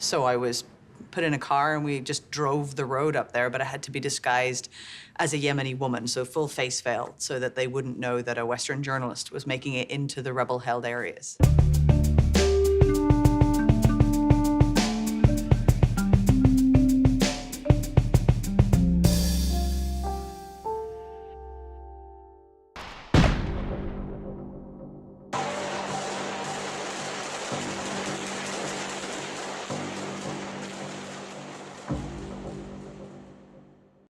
So I was put in a car and we just drove the road up there, but I had to be disguised as a Yemeni woman, so full face veil, so that they wouldn't know that a Western journalist was making it into the rebel-held areas.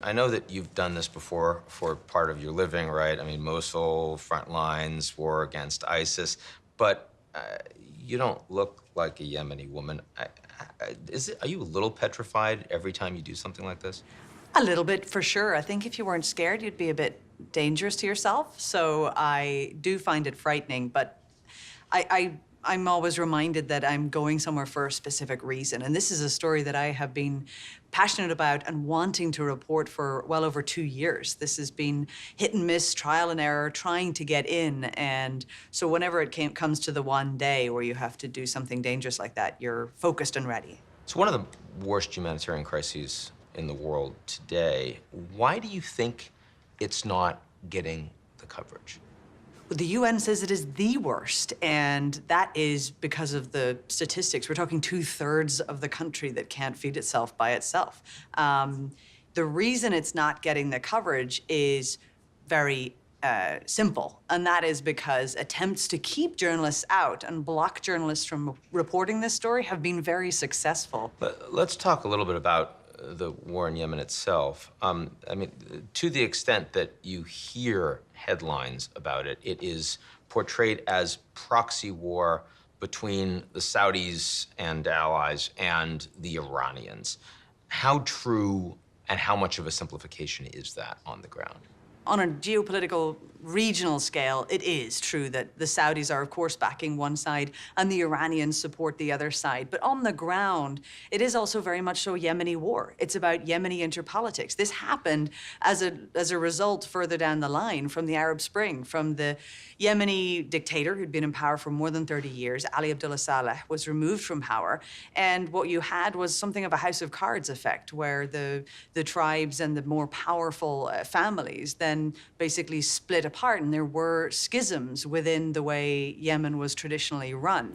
I know that you've done this before for part of your living, right? I mean, Mosul, front lines, war against ISIS, but you don't look like a Yemeni woman. Are you a little petrified every time you do something like this? A little bit, for sure. I think if you weren't scared, you'd be a bit dangerous to yourself. So I do find it frightening, but I'm always reminded that I'm going somewhere for a specific reason. And this is a story that I have been passionate about and wanting to report for well over 2 years. This has been hit and miss, trial and error, trying to get in. And so whenever it comes to the one day where you have to do something dangerous like that, you're focused and ready. It's one of the worst humanitarian crises in the world today. Why do you think it's not getting the coverage? The UN says it is the worst, and that is because of the statistics. We're talking 2/3 of the country that can't feed itself by itself. The reason it's not getting the coverage is very simple, and that is because attempts to keep journalists out and block journalists from reporting this story have been very successful. But let's talk a little bit about the war in Yemen itself. I mean, to the extent that you hear headlines about it, it is portrayed as proxy war between the Saudis and allies and the Iranians. How true and how much of a simplification is that on the ground? On a geopolitical regional scale, it is true that the Saudis are, of course, backing one side and the Iranians support the other side. But on the ground, it is also very much so a Yemeni war. It's about Yemeni interpolitics. This happened as a result further down the line from the Arab Spring, from the Yemeni dictator who'd been in power for more than 30 years, Abdullah Saleh, was removed from power. And what you had was something of a House of Cards effect, where the tribes and the more powerful families then basically split apart, and there were schisms within the way Yemen was traditionally run.